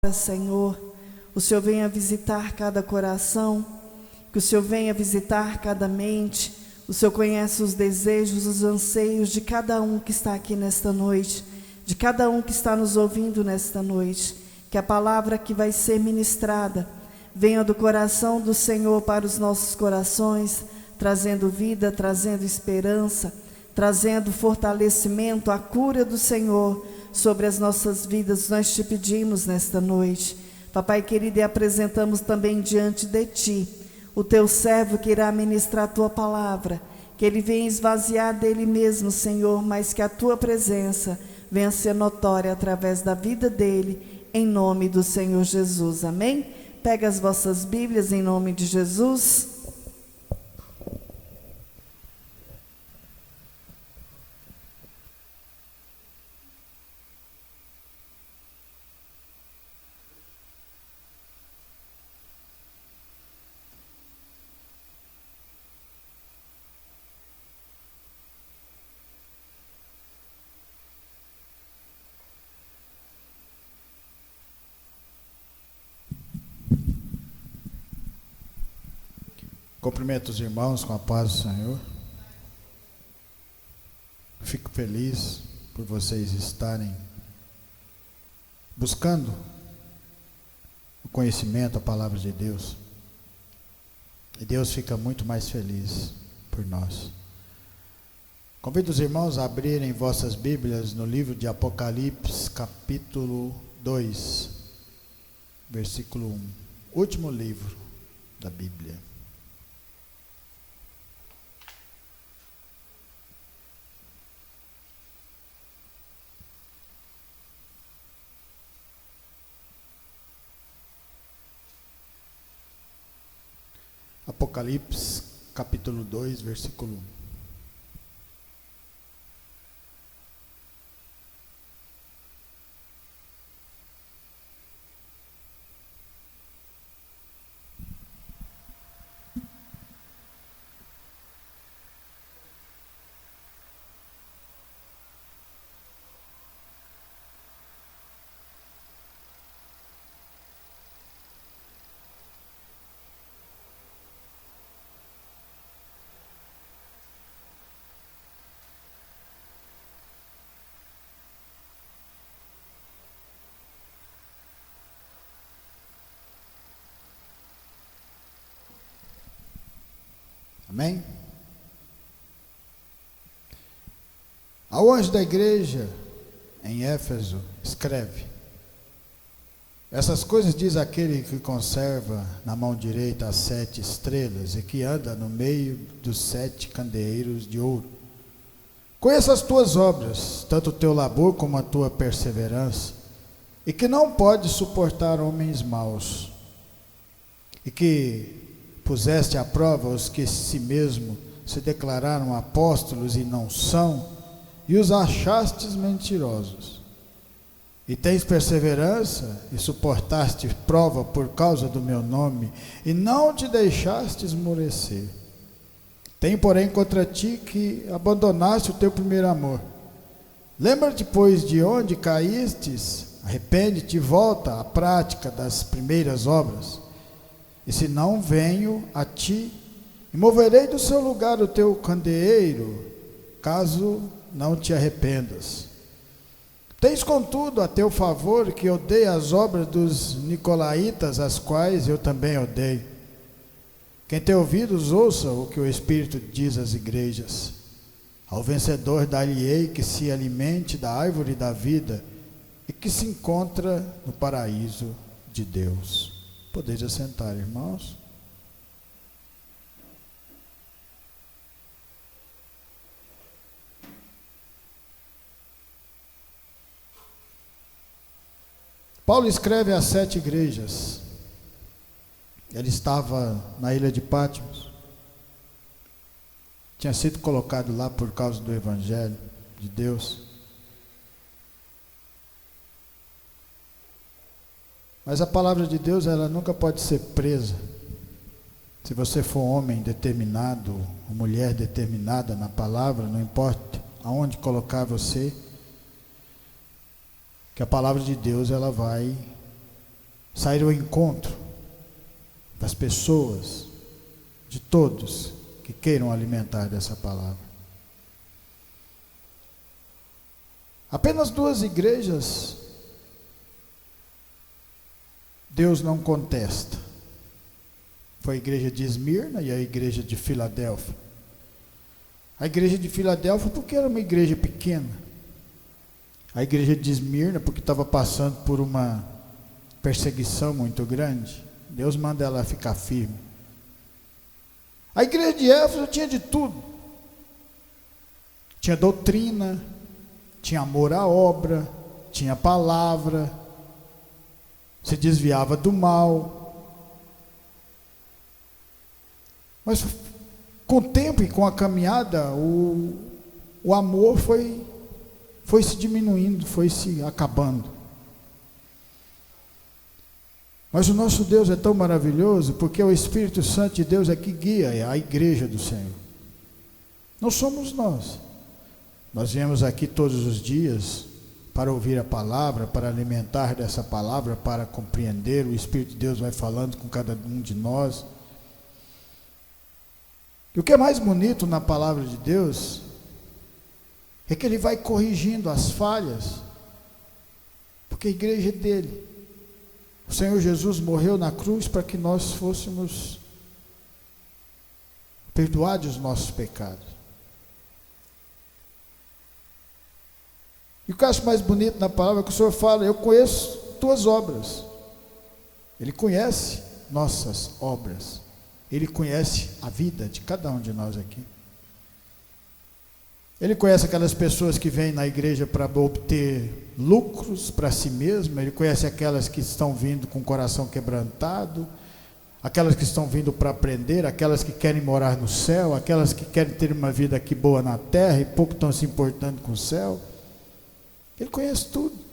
Senhor, o Senhor venha visitar cada coração, que o Senhor venha visitar cada mente. O Senhor conhece os desejos, os anseios de cada um que está aqui nesta noite, de cada um que está nos ouvindo nesta noite. Que a palavra que vai ser ministrada venha do coração do Senhor para os nossos corações, trazendo vida, trazendo esperança, trazendo fortalecimento, a cura do Senhor sobre as nossas vidas. Nós te pedimos nesta noite, Papai querido, e apresentamos também diante de Ti o Teu servo que irá ministrar a Tua palavra, que ele venha esvaziar dele mesmo, Senhor, mas que a Tua presença venha ser notória através da vida dele, em nome do Senhor Jesus, amém? Pega as vossas Bíblias em nome de Jesus. Cumprimento os irmãos com a paz do Senhor. Fico feliz por vocês estarem buscando o conhecimento, a palavra de Deus. E Deus fica muito mais feliz por nós. Convido os irmãos a abrirem vossas Bíblias no livro de Apocalipse, capítulo 2, versículo 1. Último livro da Bíblia. Apocalipse, capítulo 2, versículo 1. Amém? Ao anjo da igreja em Éfeso, escreve: essas coisas diz aquele que conserva na mão direita as 7 estrelas e que anda no meio dos 7 candeeiros de ouro. Conheço as tuas obras, tanto o teu labor como a tua perseverança, e que não podes suportar homens maus, e que puseste à prova os que si mesmo se declararam apóstolos e não são, e os achastes mentirosos. E tens perseverança, e suportaste prova por causa do meu nome, e não te deixaste esmorecer. Tenho, porém, contra ti que abandonaste o teu primeiro amor. Lembra-te, pois, de onde caístes, arrepende-te e volta à prática das primeiras obras. E se não venho a ti, e moverei do seu lugar o teu candeeiro, caso não te arrependas. Tens, contudo, a teu favor que odeia as obras dos nicolaítas, as quais eu também odeio. Quem tem ouvidos, ouça o que o Espírito diz às igrejas. Ao vencedor dar-lhe-ei que se alimente da árvore da vida e que se encontra no paraíso de Deus. Podeis assentar, irmãos. Paulo escreve às 7 igrejas. Ele estava na ilha de Patmos. Tinha sido colocado lá por causa do Evangelho de Deus. Mas a palavra de Deus, ela nunca pode ser presa. Se você for homem determinado, ou mulher determinada na palavra, não importa aonde colocar você, que a palavra de Deus ela vai sair ao encontro das pessoas, de todos que queiram alimentar dessa palavra. Apenas 2 igrejas Deus não contesta. Foi a igreja de Esmirna e a igreja de Filadélfia. A igreja de Filadélfia porque era uma igreja pequena. A igreja de Esmirna porque estava passando por uma perseguição muito grande. Deus manda ela ficar firme. A igreja de Éfeso tinha de tudo. Tinha doutrina, tinha amor à obra, tinha palavra, se desviava do mal. Mas com o tempo e com a caminhada, o amor foi se diminuindo, foi se acabando. Mas o nosso Deus é tão maravilhoso, porque o Espírito Santo de Deus é que guia a igreja do Senhor. Não somos nós. Nós viemos aqui todos os dias para ouvir a palavra, para alimentar dessa palavra, para compreender. O Espírito de Deus vai falando com cada um de nós. E o que é mais bonito na palavra de Deus é que Ele vai corrigindo as falhas, porque a igreja é dele. O Senhor Jesus morreu na cruz para que nós fôssemos perdoados os nossos pecados. E o que eu acho mais bonito na palavra é que o Senhor fala: eu conheço tuas obras. Ele conhece nossas obras. Ele conhece a vida de cada um de nós aqui. Ele conhece aquelas pessoas que vêm na igreja para obter lucros para si mesmo. Ele conhece aquelas que estão vindo com o coração quebrantado, aquelas que estão vindo para aprender, aquelas que querem morar no céu, aquelas que querem ter uma vida aqui boa na terra e pouco estão se importando com o céu. Ele conhece tudo.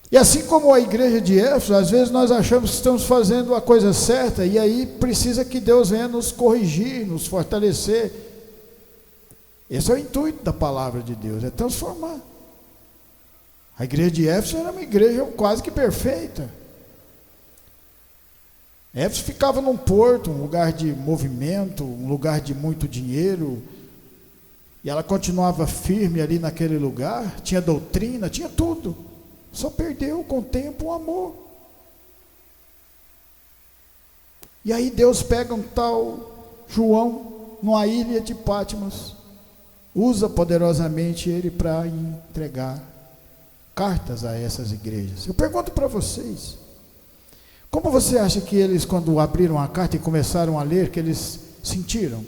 E assim como a igreja de Éfeso, às vezes nós achamos que estamos fazendo a coisa certa, e aí precisa que Deus venha nos corrigir, nos fortalecer. Esse é o intuito da palavra de Deus, é transformar. A igreja de Éfeso era uma igreja quase que perfeita. Éfeso ficava num porto, um lugar de movimento, um lugar de muito dinheiro, e ela continuava firme ali naquele lugar, tinha doutrina, tinha tudo. Só perdeu com o tempo o amor. E aí Deus pega um tal João numa ilha de Patmos, usa poderosamente ele para entregar cartas a essas igrejas. Eu pergunto para vocês, como você acha que eles, quando abriram a carta e começaram a ler, que eles sentiram?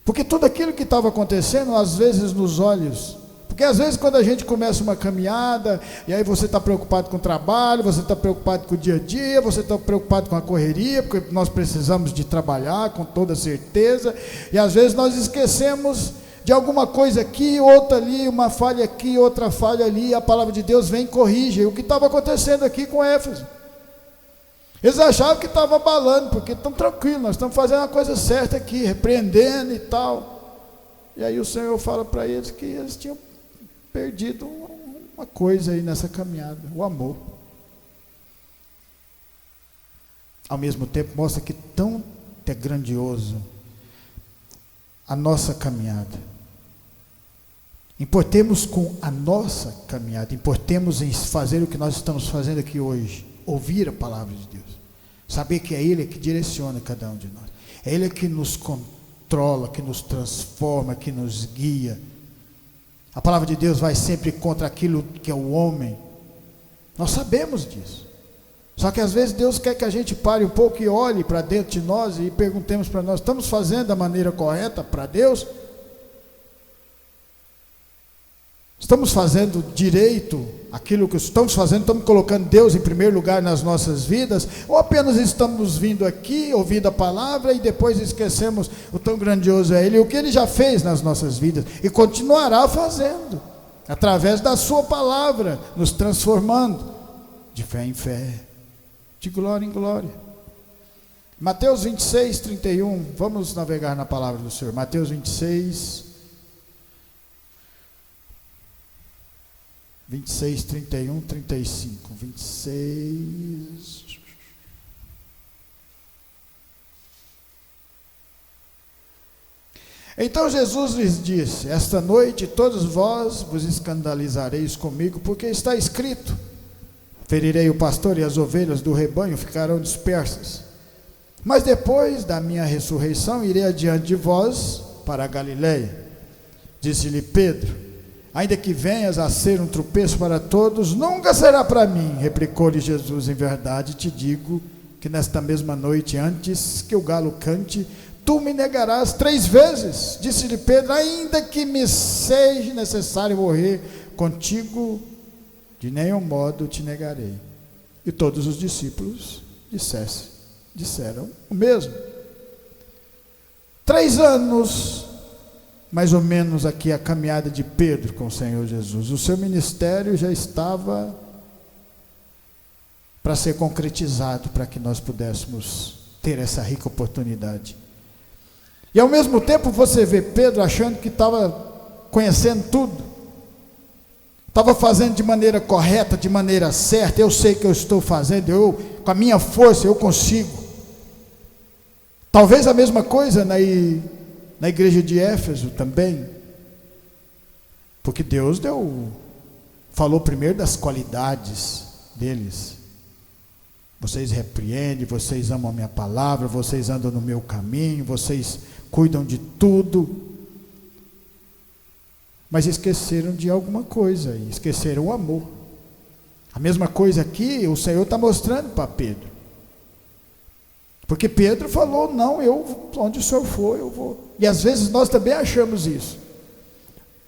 Porque tudo aquilo que estava acontecendo, às vezes nos olhos, porque às vezes quando a gente começa uma caminhada, e aí você está preocupado com o trabalho, você está preocupado com o dia a dia, você está preocupado com a correria, porque nós precisamos de trabalhar com toda certeza, e às vezes nós esquecemos de alguma coisa aqui, outra ali, uma falha aqui, outra falha ali, e a palavra de Deus vem e corrige. O que estava acontecendo aqui com Éfeso? Eles achavam que estava abalando, porque estão tranquilos, nós estamos fazendo a coisa certa aqui, repreendendo e tal. E aí o Senhor fala para eles que eles tinham perdido uma coisa aí nessa caminhada, o amor. Ao mesmo tempo mostra que tão é grandioso a nossa caminhada. Importemos com a nossa caminhada, importemos em fazer o que nós estamos fazendo aqui hoje, ouvir a palavra de Deus, saber que é Ele que direciona cada um de nós, é Ele que nos controla, que nos transforma, que nos guia. A palavra de Deus vai sempre contra aquilo que é o homem. Nós sabemos disso. Só que às vezes Deus quer que a gente pare um pouco e olhe para dentro de nós e perguntemos para nós: estamos fazendo da maneira correta para Deus? Estamos fazendo direito aquilo que estamos fazendo? Estamos colocando Deus em primeiro lugar nas nossas vidas? Ou apenas estamos vindo aqui, ouvindo a palavra e depois esquecemos o tão grandioso é Ele, o que Ele já fez nas nossas vidas e continuará fazendo, através da sua palavra, nos transformando de fé em fé, de glória em glória. Mateus 26, 31, vamos navegar na palavra do Senhor. Mateus 26, 26, 31, 35. 26. Então Jesus lhes disse: esta noite todos vós vos escandalizareis comigo, porque está escrito: ferirei o pastor e as ovelhas do rebanho ficarão dispersas. Mas depois da minha ressurreição irei adiante de vós para a Galileia. Disse-lhe Pedro: ainda que venhas a ser um tropeço para todos, nunca será para mim. Replicou-lhe Jesus: em verdade te digo que nesta mesma noite, antes que o galo cante, tu me negarás 3 vezes. Disse-lhe Pedro: ainda que me seja necessário morrer contigo, de nenhum modo te negarei. E todos os discípulos disseram o mesmo. 3 anos, mais ou menos, aqui a caminhada de Pedro com o Senhor Jesus. O seu ministério já estava para ser concretizado, para que nós pudéssemos ter essa rica oportunidade. E ao mesmo tempo você vê Pedro achando que estava conhecendo tudo, estava fazendo de maneira correta, de maneira certa. Eu sei que eu estou fazendo, com a minha força eu consigo. Talvez a mesma coisa na igreja de Éfeso também, porque Deus falou primeiro das qualidades deles. Vocês repreendem, vocês amam a minha palavra, vocês andam no meu caminho, vocês cuidam de tudo, mas esqueceram de alguma coisa, esqueceram o amor. A mesma coisa aqui o Senhor está mostrando para Pedro, porque Pedro falou: não, onde o Senhor for eu vou. E às vezes nós também achamos isso.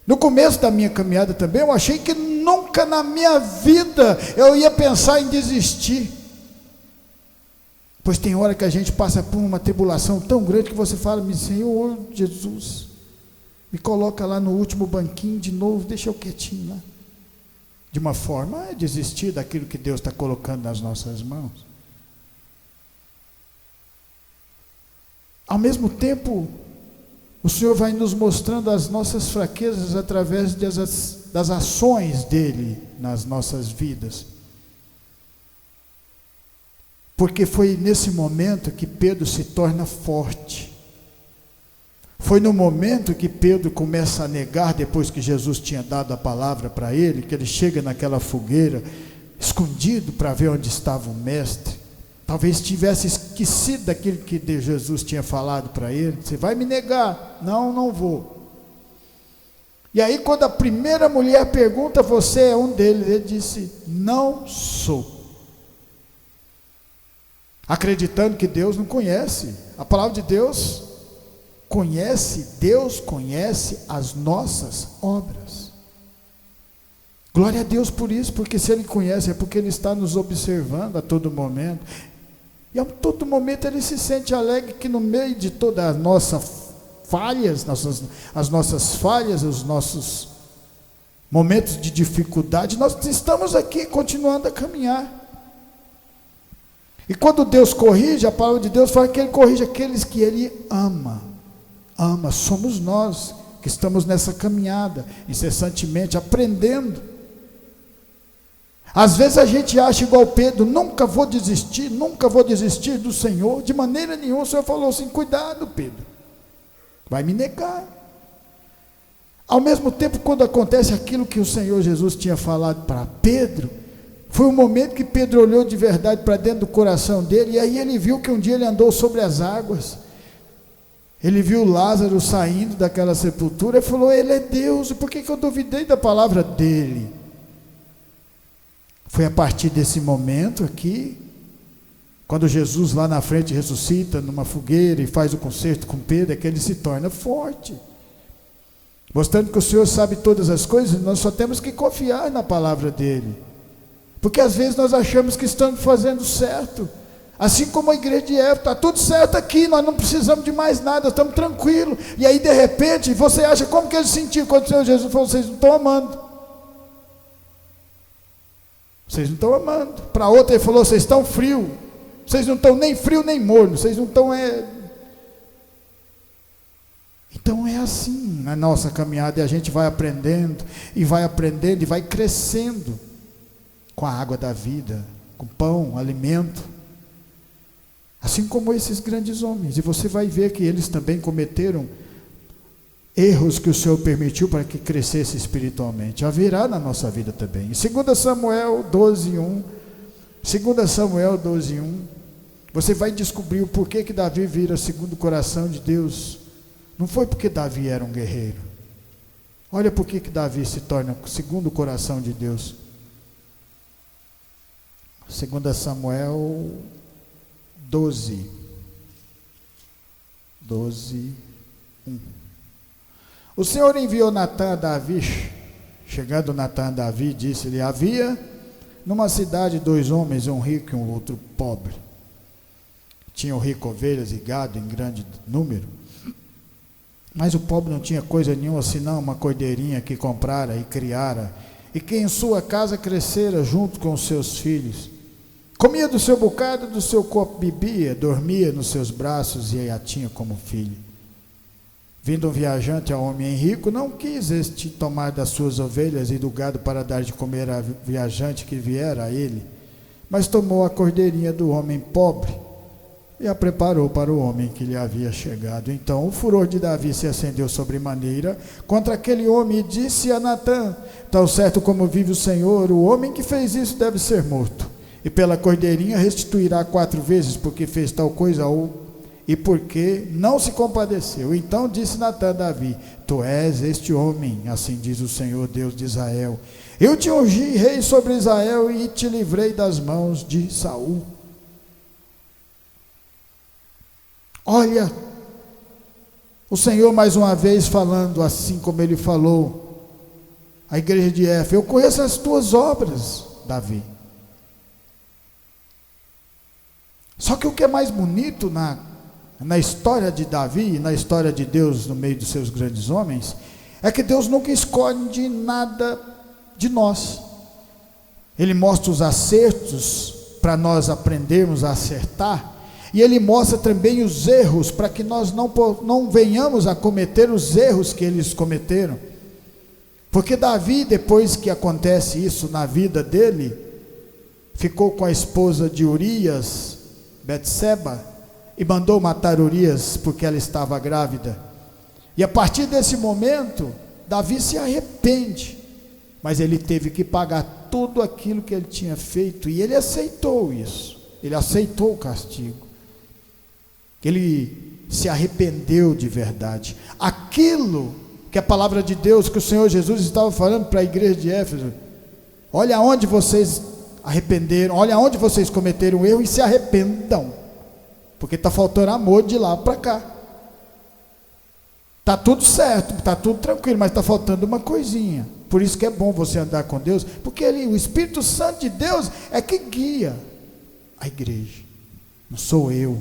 No começo da minha caminhada também eu achei que nunca na minha vida eu ia pensar em desistir. Pois tem hora que a gente passa por uma tribulação tão grande que você fala: Senhor Jesus, me coloca lá no último banquinho de novo, deixa eu quietinho lá. De uma forma é desistir daquilo que Deus está colocando nas nossas mãos. Ao mesmo tempo, o Senhor vai nos mostrando as nossas fraquezas através das ações dele nas nossas vidas. Porque foi nesse momento que Pedro se torna forte. Foi no momento que Pedro começa a negar, depois que Jesus tinha dado a palavra para ele, que ele chega naquela fogueira, escondido para ver onde estava o mestre. Talvez tivesse esquecido daquilo que Jesus tinha falado para ele. Você vai me negar? Não, não vou. E aí quando a primeira mulher pergunta: você é um deles? Ele disse: não sou. Acreditando que Deus não conhece. A palavra de Deus conhece as nossas obras. Glória a Deus por isso, porque se Ele conhece é porque Ele está nos observando a todo momento. E a todo momento Ele se sente alegre que no meio de todas as nossas falhas, os nossos momentos de dificuldade, nós estamos aqui continuando a caminhar. E quando Deus corrige, a palavra de Deus fala que Ele corrige aqueles que Ele ama. Somos nós que estamos nessa caminhada, incessantemente aprendendo. Às vezes a gente acha igual Pedro: nunca vou desistir do Senhor, de maneira nenhuma. O Senhor falou assim: cuidado, Pedro, vai me negar. Ao mesmo tempo, quando acontece aquilo que o Senhor Jesus tinha falado para Pedro, foi o momento que Pedro olhou de verdade para dentro do coração dele, e aí ele viu que um dia ele andou sobre as águas. Ele viu Lázaro saindo daquela sepultura e falou: ele é Deus, e por que eu duvidei da palavra dele? Foi a partir desse momento aqui, quando Jesus lá na frente ressuscita numa fogueira e faz o concerto com Pedro, é que ele se torna forte, mostrando que o Senhor sabe todas as coisas. Nós só temos que confiar na palavra dele, porque às vezes nós achamos que estamos fazendo certo, assim como a igreja de Éfeso: está tudo certo aqui, nós não precisamos de mais nada, estamos tranquilos. E aí de repente você acha, como que ele sentiu quando o Senhor Jesus falou: vocês não estão amando, vocês não estão amando. Para outra ele falou: vocês estão frios, vocês não estão nem frio nem morno, vocês não estão Então é assim, na nossa caminhada, e a gente vai aprendendo, e vai crescendo com a água da vida, com pão, alimento, assim como esses grandes homens. E você vai ver que eles também cometeram erros que o Senhor permitiu para que crescesse espiritualmente. Haverá na nossa vida também. Em 2 Samuel 12:1, 2 Samuel 12:1, você vai descobrir o porquê que Davi vira segundo o coração de Deus. Não foi porque Davi era um guerreiro. Olha por que Davi se torna segundo o coração de Deus. 2 Samuel 12, 1. O Senhor enviou Natã a Davi. Chegando Natã a Davi, disse-lhe: havia numa cidade 2 homens, um rico e um outro pobre. Tinham rico ovelhas e gado em grande número, mas o pobre não tinha coisa nenhuma senão uma cordeirinha que comprara e criara, e que em sua casa crescera junto com os seus filhos. Comia do seu bocado, do seu copo bebia, dormia nos seus braços e a tinha como filho. Vindo um viajante ao homem rico, não quis este tomar das suas ovelhas e do gado para dar de comer a viajante que viera a ele, mas tomou a cordeirinha do homem pobre e a preparou para o homem que lhe havia chegado. Então o furor de Davi se acendeu sobremaneira contra aquele homem e disse a Natã: tão certo como vive o Senhor, o homem que fez isso deve ser morto, e pela cordeirinha restituirá 4 vezes, porque fez tal coisa e porque não se compadeceu. Então disse Natã a Davi: tu és este homem, assim diz o Senhor Deus de Israel, eu te ungi rei sobre Israel e te livrei das mãos de Saul. Olha, o Senhor mais uma vez falando assim como ele falou à igreja de Éfeso: eu conheço as tuas obras, Davi. Só que o que é mais bonito na história de Davi, na história de Deus no meio dos seus grandes homens, é que Deus nunca esconde nada de nós. Ele mostra os acertos para nós aprendermos a acertar, e Ele mostra também os erros para que nós não venhamos a cometer os erros que eles cometeram. Porque Davi, depois que acontece isso na vida dele, ficou com a esposa de Urias, Betseba, e mandou matar Urias porque ela estava grávida. E a partir desse momento, Davi se arrepende, mas ele teve que pagar tudo aquilo que ele tinha feito, e ele aceitou isso, ele aceitou o castigo, ele se arrependeu de verdade. Aquilo que a palavra de Deus, que o Senhor Jesus estava falando para a igreja de Éfeso: olha onde vocês arrependeram, olha onde vocês cometeram erro e se arrependam, porque está faltando amor de lá para cá. Está tudo certo, está tudo tranquilo, mas está faltando uma coisinha. Por isso que é bom você andar com Deus, porque o Espírito Santo de Deus é que guia a igreja, não sou eu.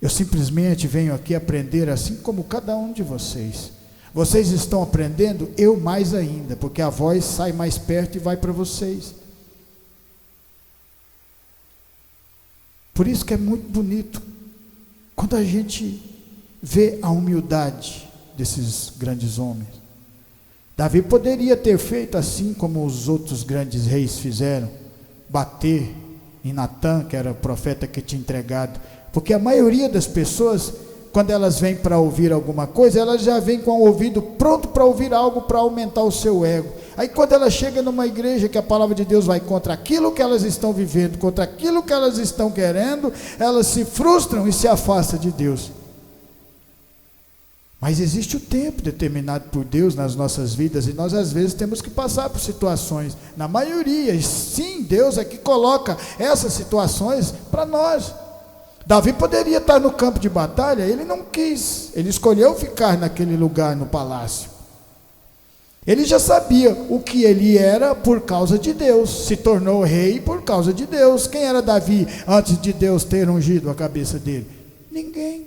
Eu simplesmente venho aqui aprender assim como cada um de vocês. Vocês estão aprendendo, eu mais ainda, porque a voz sai mais perto e vai para vocês. Por isso que é muito bonito quando a gente vê a humildade desses grandes homens. Davi poderia ter feito assim como os outros grandes reis fizeram, bater em Natã, que era o profeta que tinha entregado, porque a maioria das pessoas, quando elas vêm para ouvir alguma coisa, elas já vêm com o ouvido pronto para ouvir algo para aumentar o seu ego. Aí quando ela chega numa igreja que a palavra de Deus vai contra aquilo que elas estão vivendo, contra aquilo que elas estão querendo, elas se frustram e se afastam de Deus. Mas existe o tempo determinado por Deus nas nossas vidas, e nós às vezes temos que passar por situações, na maioria, sim, Deus é que coloca essas situações para nós. Davi poderia estar no campo de batalha, ele não quis, ele escolheu ficar naquele lugar no palácio. Ele já sabia o que ele era por causa de Deus, se tornou rei por causa de Deus. Quem era Davi antes de Deus ter ungido a cabeça dele? Ninguém.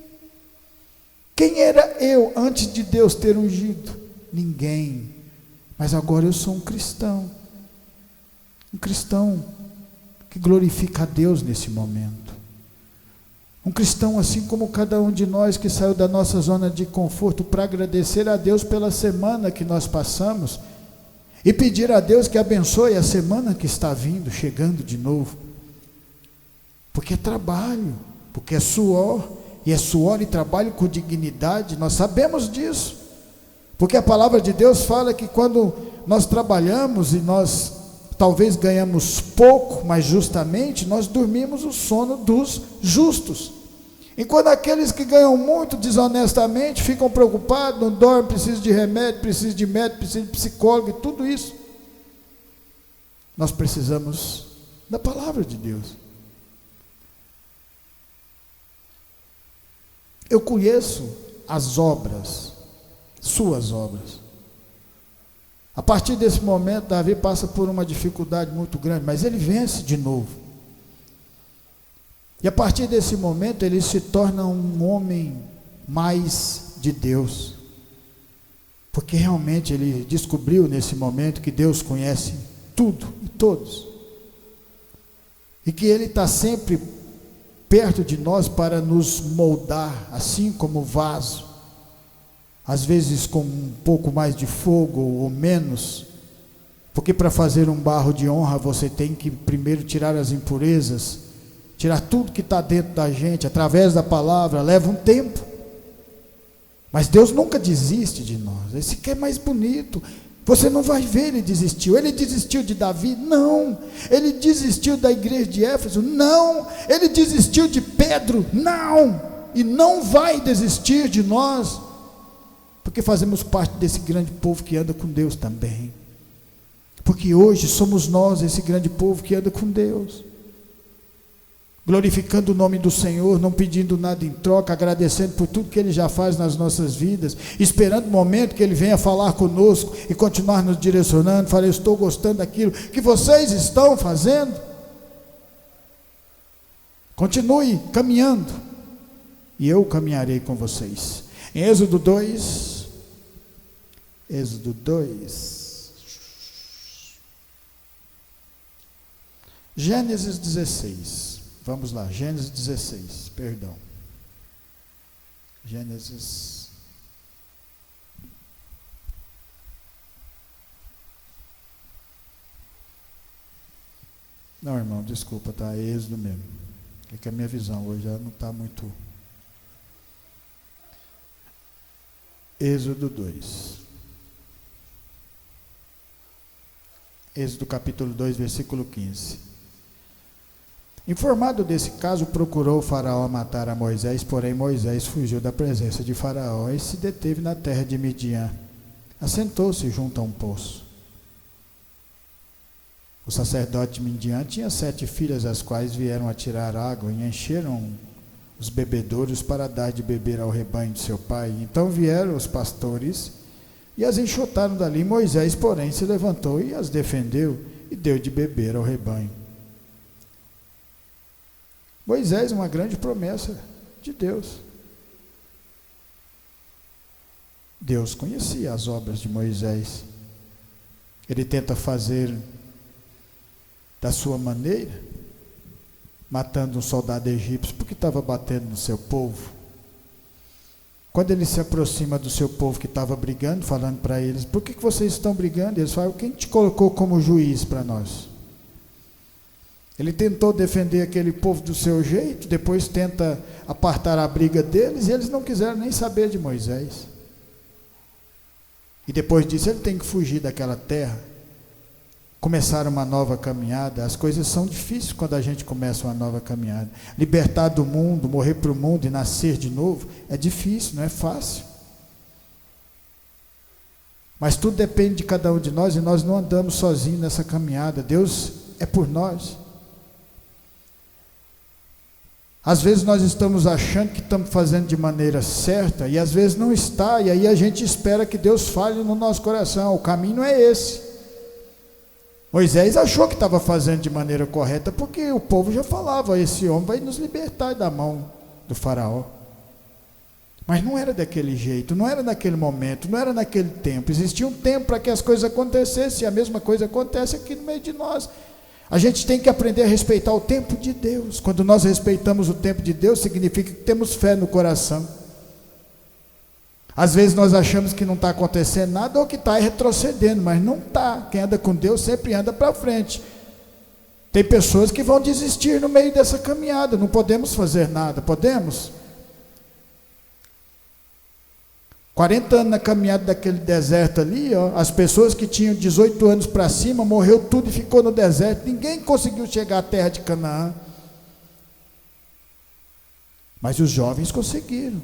Quem era eu antes de Deus ter ungido? Ninguém. Mas agora eu sou um cristão que glorifica a Deus nesse momento, Um cristão assim como cada um de nós que saiu da nossa zona de conforto para agradecer a Deus pela semana que nós passamos e pedir a Deus que abençoe a semana que está vindo, chegando de novo. Porque é trabalho, porque é suor, e é suor e trabalho com dignidade, nós sabemos disso. Porque a palavra de Deus fala que quando nós trabalhamos e nós talvez ganhamos pouco, mas justamente, nós dormimos o sono dos justos. Enquanto aqueles que ganham muito desonestamente ficam preocupados, não dormem, precisam de remédio, precisam de médico, precisam de psicólogo e tudo isso. Nós precisamos da palavra de Deus. Eu conheço as obras, suas obras. A partir desse momento, Davi passa por uma dificuldade muito grande, mas ele vence de novo. E a partir desse momento, ele se torna um homem mais de Deus. Porque realmente ele descobriu nesse momento que Deus conhece tudo e todos. E que Ele está sempre perto de nós para nos moldar, assim como o vaso. Às vezes com um pouco mais de fogo ou menos, porque para fazer um barro de honra você tem que primeiro tirar as impurezas, tirar tudo que está dentro da gente, através da palavra, leva um tempo. Mas Deus nunca desiste de nós. Esse que é mais bonito. Você não vai ver ele desistiu. Ele desistiu de Davi? Não. Ele desistiu da igreja de Éfeso? Não. Ele desistiu de Pedro? Não. E não vai desistir de nós, porque fazemos parte desse grande povo que anda com Deus também. Porque hoje somos nós esse grande povo que anda com Deus, glorificando o nome do Senhor, não pedindo nada em troca, agradecendo por tudo que Ele já faz nas nossas vidas, esperando o momento que Ele venha falar conosco e continuar nos direcionando. Falei, estou gostando daquilo que vocês estão fazendo. Continue caminhando, e eu caminharei com vocês. Em Êxodo 2, Gênesis 16. Vamos lá, Gênesis 16, perdão. Gênesis. Não, irmão, desculpa, tá? É Êxodo mesmo. É que a minha visão hoje já não está muito. Êxodo 2. Êxodo capítulo 2, versículo 15. Informado desse caso, procurou o faraó matar a Moisés, porém Moisés fugiu da presença de faraó e se deteve na terra de Midian. Assentou-se junto a um poço. O sacerdote de Midian tinha 7 filhas, as quais vieram a tirar água e encheram os bebedouros para dar de beber ao rebanho de seu pai. Então vieram os pastores e as enxotaram dali. Moisés, porém, se levantou e as defendeu e deu de beber ao rebanho. Moisés, uma grande promessa de Deus. Deus conhecia as obras de Moisés. Ele tenta fazer da sua maneira, matando um soldado egípcio porque estava batendo no seu povo. Quando ele se aproxima do seu povo que estava brigando, falando para eles, por que vocês estão brigando? Eles falam, quem te colocou como juiz para nós? Ele tentou defender aquele povo do seu jeito, depois tenta apartar a briga deles, e eles não quiseram nem saber de Moisés. E depois disso ele tem que fugir daquela terra, começar uma nova caminhada. As coisas são difíceis quando a gente começa uma nova caminhada. Libertar do mundo, morrer para o mundo e nascer de novo, é difícil, não é fácil. Mas tudo depende de cada um de nós, e nós não andamos sozinhos nessa caminhada. Deus é por nós. Às vezes nós estamos achando que estamos fazendo de maneira certa, e às vezes não está, e aí a gente espera que Deus fale no nosso coração. O caminho não é esse. Moisés achou que estava fazendo de maneira correta, porque o povo já falava, esse homem vai nos libertar da mão do faraó. Mas não era daquele jeito, não era naquele momento, não era naquele tempo. Existia um tempo para que as coisas acontecessem, e a mesma coisa acontece aqui no meio de nós. A gente tem que aprender a respeitar o tempo de Deus. Quando nós respeitamos o tempo de Deus, significa que temos fé no coração. Às vezes nós achamos que não está acontecendo nada ou que está retrocedendo, mas não está. Quem anda com Deus sempre anda para frente. Tem pessoas que vão desistir no meio dessa caminhada, não podemos fazer nada, podemos? 40 anos na caminhada daquele deserto ali, ó, as pessoas que tinham 18 anos para cima, morreu tudo e ficou no deserto, ninguém conseguiu chegar à terra de Canaã. Mas os jovens conseguiram.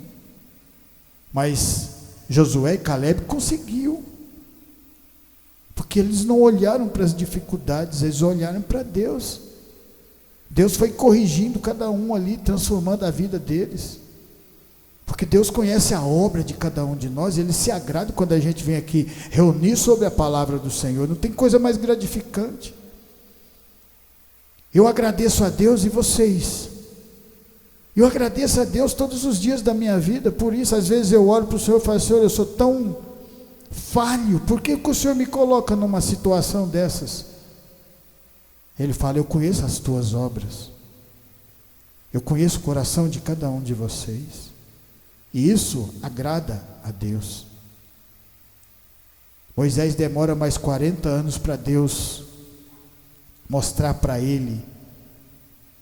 Mas Josué e Caleb conseguiu. Porque eles não olharam para as dificuldades, eles olharam para Deus. Deus foi corrigindo cada um ali, transformando a vida deles. Porque Deus conhece a obra de cada um de nós, Ele se agrada quando a gente vem aqui reunir sobre a palavra do Senhor. Não tem coisa mais gratificante. Eu agradeço a Deus e vocês. Eu agradeço a Deus todos os dias da minha vida. Por isso, às vezes eu olho para o Senhor e falo: Senhor, eu sou tão falho, por que o Senhor me coloca numa situação dessas? Ele fala: eu conheço as tuas obras, eu conheço o coração de cada um de vocês, e isso agrada a Deus. Moisés demora mais 40 anos para Deus mostrar para ele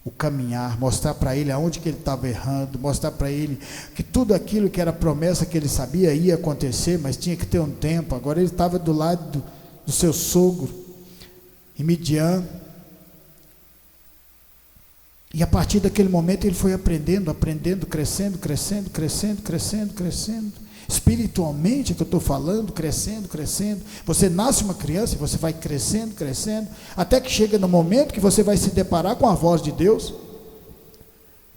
o caminhar, mostrar para ele aonde que ele estava errando, mostrar para ele que tudo aquilo que era promessa que ele sabia ia acontecer, mas tinha que ter um tempo. Agora ele estava do lado do seu sogro, em Midian, e a partir daquele momento ele foi aprendendo, crescendo, espiritualmente, que eu estou falando, crescendo, você nasce uma criança e você vai crescendo, até que chega no momento que você vai se deparar com a voz de Deus.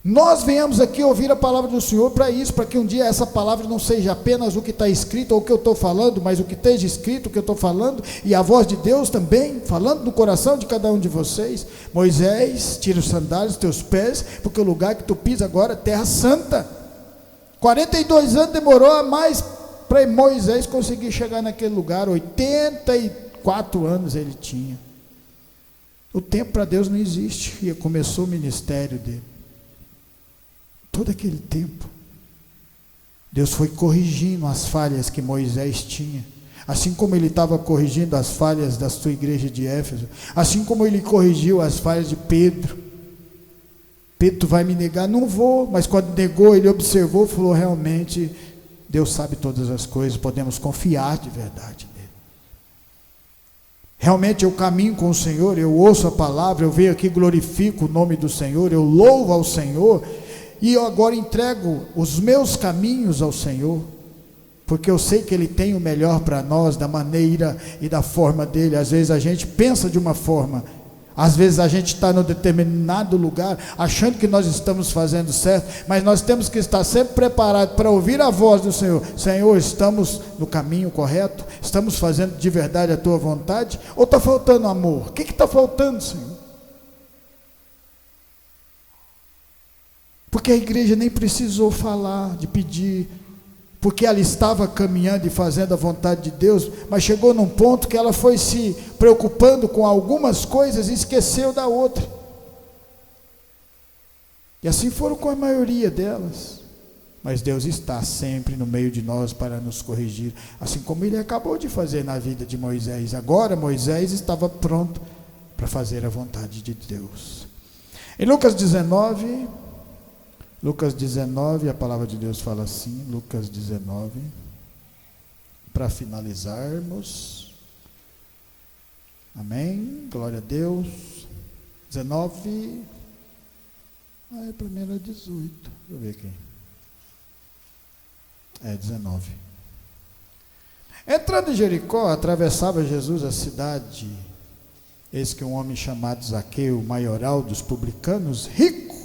Nós viemos aqui ouvir a palavra do Senhor para isso, para que um dia essa palavra não seja apenas o que está escrito ou o que eu estou falando, mas o que esteja escrito, o que eu estou falando, e a voz de Deus também, falando no coração de cada um de vocês. Moisés, tira os sandálios dos teus pés, porque o lugar que tu pisa agora é terra santa. 42 anos demorou a mais para Moisés conseguir chegar naquele lugar. 84 anos ele tinha. O tempo para Deus não existe. E começou o ministério dele. Todo aquele tempo, Deus foi corrigindo as falhas que Moisés tinha, assim como ele estava corrigindo as falhas da sua igreja de Éfeso, assim como ele corrigiu as falhas de Pedro. Pedro, tu vai me negar? Não vou. Mas quando negou, ele observou, falou: realmente, Deus sabe todas as coisas, podemos confiar de verdade nele. Realmente eu caminho com o Senhor, eu ouço a palavra, eu venho aqui, glorifico o nome do Senhor, eu louvo ao Senhor, e eu agora entrego os meus caminhos ao Senhor, porque eu sei que Ele tem o melhor para nós, da maneira e da forma dEle. Às vezes a gente pensa de uma forma, às vezes a gente está num determinado lugar, achando que nós estamos fazendo certo, mas nós temos que estar sempre preparados para ouvir a voz do Senhor. Senhor, estamos no caminho correto? Estamos fazendo de verdade a Tua vontade? Ou está faltando amor? O que está faltando, Senhor? Porque a igreja nem precisou falar, de pedir, porque ela estava caminhando e fazendo a vontade de Deus, mas chegou num ponto que ela foi se preocupando com algumas coisas e esqueceu da outra. E assim foram com a maioria delas. Mas Deus está sempre no meio de nós para nos corrigir, assim como Ele acabou de fazer na vida de Moisés. Agora Moisés estava pronto para fazer a vontade de Deus. Em Lucas 19, a palavra de Deus fala assim, Lucas 19, para finalizarmos, amém, glória a Deus. 19, para mim era 18, deixa eu ver aqui, 19. Entrando em Jericó, atravessava Jesus a cidade, eis que um homem chamado Zaqueu, maioral dos publicanos, rico,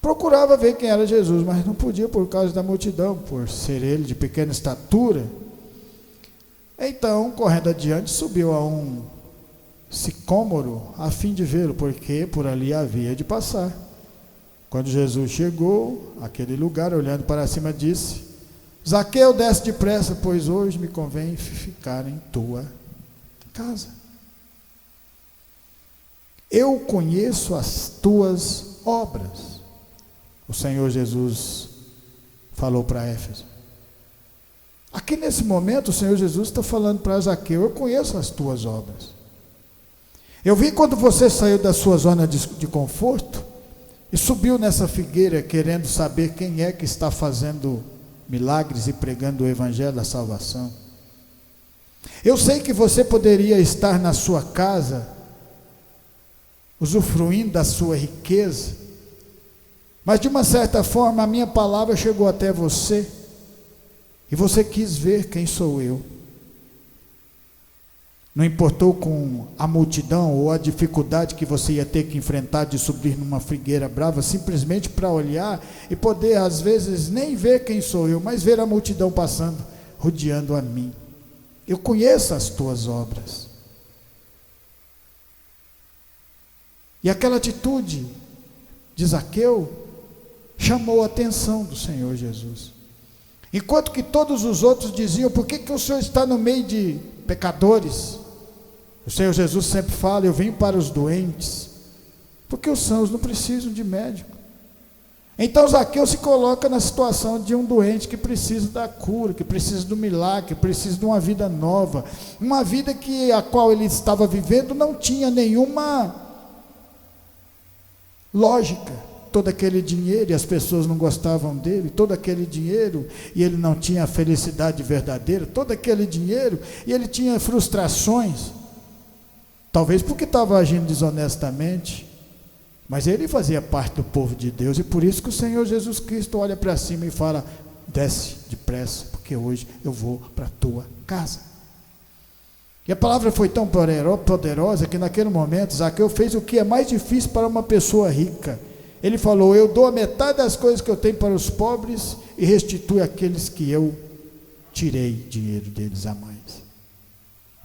procurava ver quem era Jesus, mas não podia por causa da multidão, por ser ele de pequena estatura. Então, correndo adiante, subiu a um sicômoro a fim de vê-lo, porque por ali havia de passar. Quando Jesus chegou àquele lugar, olhando para cima, disse: Zaqueu, desce depressa, pois hoje me convém ficar em tua casa. Eu conheço as tuas obras. O Senhor Jesus falou para Éfeso. Aqui nesse momento o Senhor Jesus está falando para Zaqueu: eu conheço as tuas obras. Eu vi quando você saiu da sua zona de conforto e subiu nessa figueira querendo saber quem é que está fazendo milagres e pregando o evangelho da salvação. Eu sei que você poderia estar na sua casa, usufruindo da sua riqueza, mas de uma certa forma a minha palavra chegou até você, e você quis ver quem sou eu. Não importou com a multidão ou a dificuldade que você ia ter que enfrentar de subir numa figueira brava, simplesmente para olhar e poder às vezes nem ver quem sou eu, mas ver a multidão passando, rodeando a mim. Eu conheço as tuas obras. E aquela atitude de Zaqueu chamou a atenção do Senhor Jesus. Enquanto que todos os outros diziam: por que o Senhor está no meio de pecadores? O Senhor Jesus sempre fala: eu vim para os doentes, porque os sãos não precisam de médico. Então Zaqueu se coloca na situação de um doente que precisa da cura, que precisa do milagre, que precisa de uma vida nova, uma vida que a qual ele estava vivendo não tinha nenhuma lógica. Todo aquele dinheiro e as pessoas não gostavam dele, todo aquele dinheiro e ele não tinha a felicidade verdadeira, todo aquele dinheiro e ele tinha frustrações, talvez porque estava agindo desonestamente, mas ele fazia parte do povo de Deus, e por isso que o Senhor Jesus Cristo olha para cima e fala: desce depressa, porque hoje eu vou para a tua casa. E a palavra foi tão poderosa que naquele momento Zaqueu fez o que é mais difícil para uma pessoa rica. Ele falou: eu dou a metade das coisas que eu tenho para os pobres e restituo aqueles que eu tirei dinheiro deles a mais.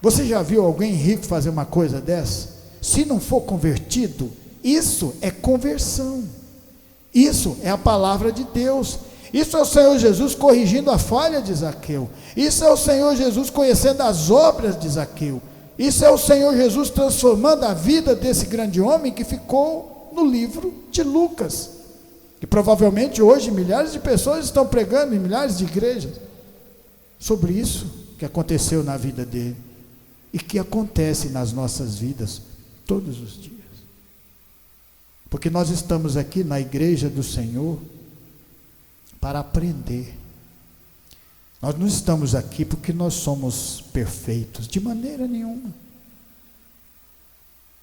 Você já viu alguém rico fazer uma coisa dessa? Se não for convertido, isso é conversão. Isso é a palavra de Deus. Isso é o Senhor Jesus corrigindo a falha de Zaqueu. Isso é o Senhor Jesus conhecendo as obras de Zaqueu. Isso é o Senhor Jesus transformando a vida desse grande homem que ficou no livro de Lucas. E provavelmente hoje milhares de pessoas estão pregando em milhares de igrejas sobre isso que aconteceu na vida dele e que acontece nas nossas vidas todos os dias. Porque nós estamos aqui na igreja do Senhor para aprender. Nós não estamos aqui porque nós somos perfeitos, de maneira nenhuma.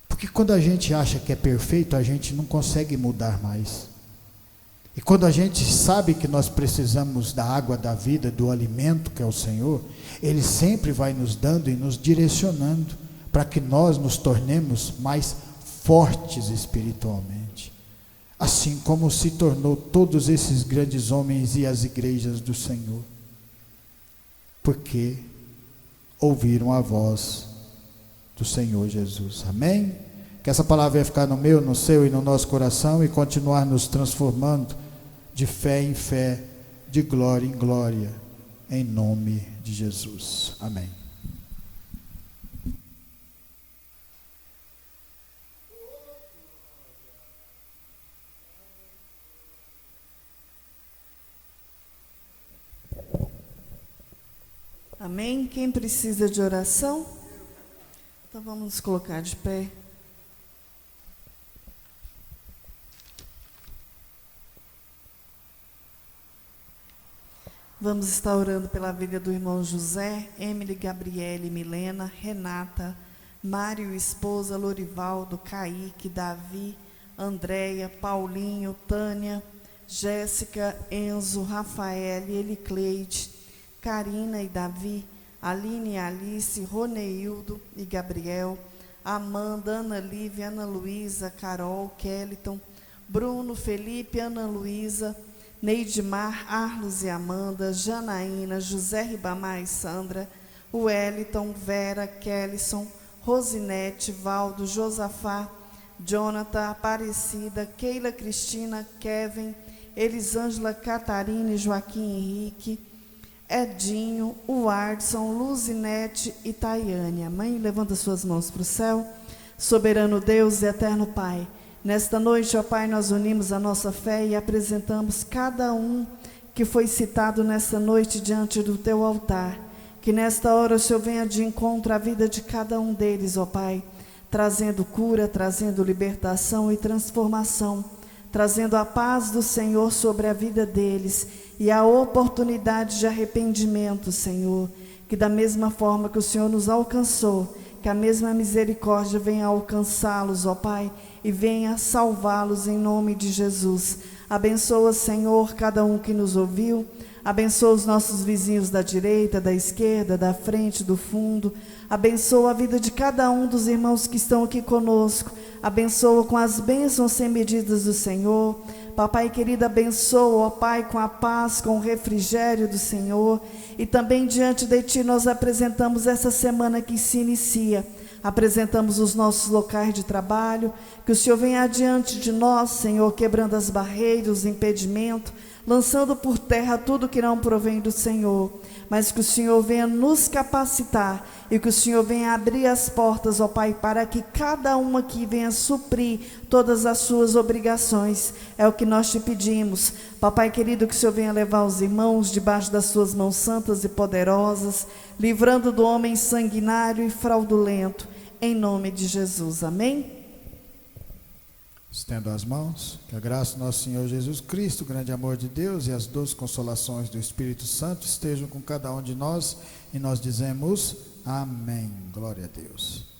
Porque quando a gente acha que é perfeito, a gente não consegue mudar mais. E quando a gente sabe que nós precisamos da água da vida, do alimento que é o Senhor, Ele sempre vai nos dando e nos direcionando para que nós nos tornemos mais fortes espiritualmente. Assim como se tornou todos esses grandes homens e as igrejas do Senhor. Porque ouviram a voz do Senhor Jesus. Amém? Que essa palavra vai ficar no meu, no seu e no nosso coração e continuar nos transformando de fé em fé, de glória em glória, em nome de Jesus. Amém. Amém? Quem precisa de oração? Então vamos nos colocar de pé. Vamos estar orando pela vida do irmão José, Emily, Gabriele, Milena, Renata, Mário, esposa, Lorivaldo, Kaique, Davi, Andréia, Paulinho, Tânia, Jéssica, Enzo, Rafael, Elicleide, Karina e Davi, Aline e Alice, Roneildo e Gabriel, Amanda, Ana Lívia, Ana Luísa, Carol, Kellyton, Bruno, Felipe, Ana Luísa, Neidmar, Arlos e Amanda, Janaína, José Ribamar e Sandra, Wellington, Vera, Kellyson, Rosinete, Valdo, Josafá, Jonathan, Aparecida, Keila Cristina, Kevin, Elisângela, Catarina e Joaquim Henrique, Edinho, Wardson, Luzinete e Tayane. Mãe, levanta suas mãos para o céu. Soberano Deus e eterno Pai, nesta noite, ó Pai, nós unimos a nossa fé e apresentamos cada um que foi citado nesta noite diante do Teu altar. Que nesta hora o Senhor venha de encontro à vida de cada um deles, ó Pai, trazendo cura, trazendo libertação e transformação, trazendo a paz do Senhor sobre a vida deles e a oportunidade de arrependimento, Senhor. Que da mesma forma que o Senhor nos alcançou, que a mesma misericórdia venha alcançá-los, ó Pai, e venha salvá-los em nome de Jesus. Abençoa, Senhor, cada um que nos ouviu. Abençoa os nossos vizinhos da direita, da esquerda, da frente, do fundo. Abençoa a vida de cada um dos irmãos que estão aqui conosco. Abençoa com as bênçãos sem medidas do Senhor. Papai querido, abençoa, ó Pai, com a paz, com o refrigério do Senhor. E também diante de Ti nós apresentamos essa semana que se inicia. Apresentamos os nossos locais de trabalho. Que o Senhor venha adiante de nós, Senhor, quebrando as barreiras, os impedimentos, lançando por terra tudo que não provém do Senhor, mas que o Senhor venha nos capacitar e que o Senhor venha abrir as portas, ó Pai, para que cada um aqui venha suprir todas as suas obrigações. É o que nós te pedimos, Papai querido, que o Senhor venha levar os irmãos debaixo das suas mãos santas e poderosas, livrando do homem sanguinário e fraudulento, em nome de Jesus, amém? Estendo as mãos, que a graça do nosso Senhor Jesus Cristo, o grande amor de Deus e as doces consolações do Espírito Santo estejam com cada um de nós, e nós dizemos amém. Glória a Deus.